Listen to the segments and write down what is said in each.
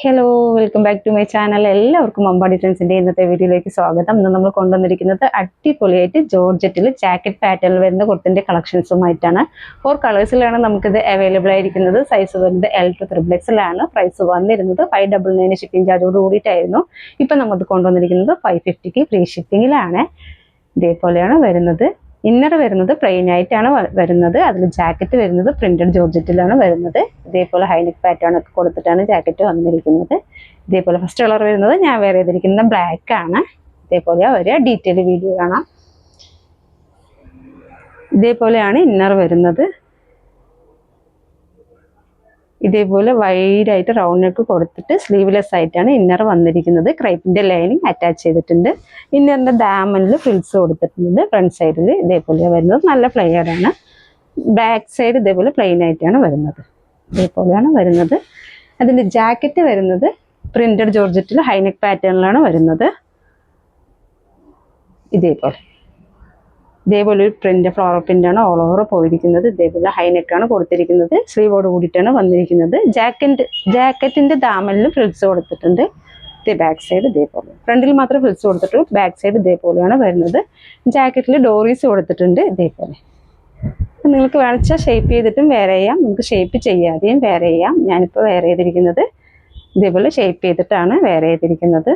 Hello, welcome back to my channel. എല്ലാവർക്കും അമ്പാടി ട്രെൻഡ്സിന്റെ ഇന്നത്തെ വീഡിയോയിലേക്ക് സ്വാഗതം. ഇന്ന് നമ്മൾ കൊണ്ടുവന്നിരിക്കുന്നത് അടിപൊളിയായിട്ട് ജോർജറ്റിൽ ജാക്കറ്റ് പാറ്റേണിൽ വരുന്ന കുർത്തിന്റെ കളക്ഷൻസുമായിട്ടാണ്. 4 കളേഴ്സിലാണ് നമുക്കിത് അവൈലബിൾ ആയിരിക്കുന്നത്. സൈസ് വരുന്നത് L to XXL ആണ്. പ്രൈസ് വന്നിരുന്നത് 599 ഷിപ്പിംഗ് ചാർജോട് കൂടിയിട്ടായിരുന്നു. ഇപ്പം നമുക്ക് കൊണ്ടുവന്നിരിക്കുന്നത് 550 ഫ്രീ ഷിപ്പിങ്ങിലാണ്. ഇതേപോലെയാണ് വരുന്നത്. ഇന്നർ വരുന്നത് പ്ലെയിൻ ആയിട്ടാണ് വരുന്നത്. അതിൽ ജാക്കറ്റ് വരുന്നത് പ്രിന്റഡ് ജോർജറ്റിലാണ് വരുന്നത്. ഇതേപോലെ ഹൈനെക്ക് പാറ്റേൺ ഒക്കെ കൊടുത്തിട്ടാണ് ജാക്കറ്റ് വന്നിരിക്കുന്നത്. ഇതേപോലെ ഫസ്റ്റ് കളർ വരുന്നത് ഞാൻ വെയർ ചെയ്തിരിക്കുന്നത് ബ്ലാക്ക് ആണ്. ഇതേപോലെ ഒരു ഡീറ്റെയിൽ വീഡിയോ കാണാം. ഇതേപോലെയാണ് ഇന്നർ വരുന്നത്. ഇതേപോലെ വൈഡായിട്ട് റൗണ്ട് നെക്ക് കൊടുത്തിട്ട് സ്ലീവ്ലെസ് ആയിട്ടാണ് ഇന്നർ വന്നിരിക്കുന്നത്. ക്രൈപ്പിന്റെ ലൈനിങ് അറ്റാച്ച് ചെയ്തിട്ടുണ്ട്. ഇന്നറിന്റെ ദാമനിൽ ഫ്രിൽസ് കൊടുത്തിട്ടുണ്ട്. ഫ്രണ്ട് സൈഡിൽ ഇതേപോലെ വരുന്നത്. നല്ല ഫ്ലെയർഡ് ആണ്. ബാക്ക് സൈഡ് ഇതേപോലെ പ്ലെയിൻ ആയിട്ടാണ് വരുന്നത്. ഇതേപോലെയാണ് വരുന്നത്. അതിന്റെ ജാക്കറ്റ് വരുന്നത് പ്രിന്റഡ് ജോർജറ്റിൽ ഹൈനെക്ക് പാറ്റേണിലാണ് വരുന്നത്. ഇതേപോലെ ഒരു പ്രിന്റ് ഫ്ലോറൽ പ്രിന്റ് ആണ് ഓൾ ഓവർ പോയിരിക്കുന്നത്. ഇതേപോലെ ഹൈനെക്കാണ് കൊടുത്തിരിക്കുന്നത്. സ്ലീവോട് കൂടിയിട്ടാണ് വന്നിരിക്കുന്നത്. ജാക്കറ്റിന്റെ ദാമനിൽ ഫ്രിൽസ് കൊടുത്തിട്ടുണ്ട്. ബാക്ക് സൈഡ് ഇതേപോലെ, ഫ്രണ്ടിൽ മാത്രമേ ഫ്രിൽസ് കൊടുത്തിട്ടുള്ളൂ. ബാക്ക് സൈഡ് ഇതേപോലെയാണ് വരുന്നത്. ജാക്കറ്റിൽ ഡോറീസ് കൊടുത്തിട്ടുണ്ട്. ഇതേപോലെ നിങ്ങൾക്ക് വേണിച്ചാൽ ഷേപ്പ് ചെയ്തിട്ടും വെയർ ചെയ്യാം. നമുക്ക് ഷേപ്പ് ചെയ്യാതെയും വെയർ ചെയ്യാം. ഞാനിപ്പോൾ വെയർ ചെയ്തിരിക്കുന്നത് ഇതേപോലെ ഷേപ്പ് ചെയ്തിട്ടാണ് വെയർ ചെയ്തിരിക്കുന്നത്.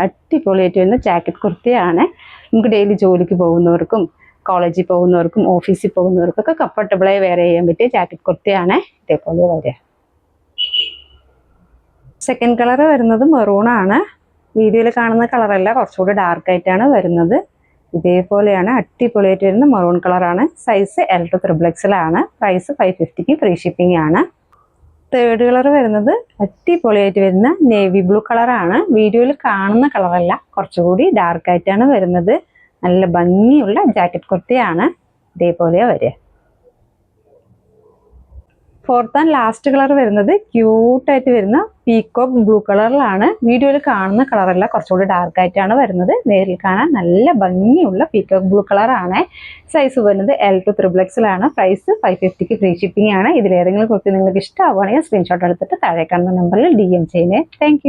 അടിപൊളിയായിട്ട് വരുന്ന ജാക്കറ്റ് കുർത്തിയാണ്. നമുക്ക് ഡെയിലി ജോലിക്ക് പോകുന്നവർക്കും കോളേജിൽ പോകുന്നവർക്കും ഓഫീസിൽ പോകുന്നവർക്കൊക്കെ കംഫർട്ടബിളായി വെയർ ചെയ്യാൻ പറ്റിയ ജാക്കറ്റ് കുർത്തിയാണ്. ഇതേപോലെ വരിക. സെക്കൻഡ് കളർ വരുന്നത് മെറൂൺ ആണ്. വീഡിയോയിൽ കാണുന്ന കളറല്ല, കുറച്ചുകൂടി ഡാർക്ക് ആയിട്ടാണ് വരുന്നത്. ഇതേപോലെയാണ് അടിപൊളിയായിട്ട് വരുന്ന മെറൂൺ കളറാണ്. സൈസ് L to XXL ആണ്. പ്രൈസ് 550 ഫ്രീ ഷിപ്പിംഗ് ആണ്. തേർഡ് കളർ വരുന്നത് അടിപൊളിയായിട്ട് വരുന്ന നേവി ബ്ലൂ കളറാണ്. വീഡിയോയിൽ കാണുന്ന കളറല്ല, കുറച്ചുകൂടി ഡാർക്ക് ആയിട്ടാണ് വരുന്നത്. നല്ല ഭംഗിയുള്ള ജാക്കറ്റ് കുർത്തിയാണ്. ഇതേപോലെ വരിക. ഫോർത്ത് ആൻഡ് ലാസ്റ്റ് കളർ വരുന്നത് ക്യൂട്ടായിട്ട് വരുന്ന പീകോക്ക് ബ്ലൂ കളറിലാണ്. വീഡിയോയിൽ കാണുന്ന കളറല്ല, കുറച്ചുകൂടി ഡാർക്ക് ആയിട്ടാണ് വരുന്നത്. നേരിൽ കാണാൻ നല്ല ഭംഗിയുള്ള പീകോക്ക് ബ്ലൂ കളറാണ്. സൈസ് വരുന്നത് L to XXL ആണ്. പ്രൈസ് 550 ഫ്രീ ഷിപ്പിംഗ് ആണ്. ഇതിലേതെങ്കിലും കുർത്തി നിങ്ങൾക്ക് ഇഷ്ടമാവുകയാണെങ്കിൽ സ്ക്രീൻഷോട്ട് എടുത്തിട്ട് താഴെ കാണുന്ന നമ്പറിൽ DM ചെയ്യുന്നേ. താങ്ക്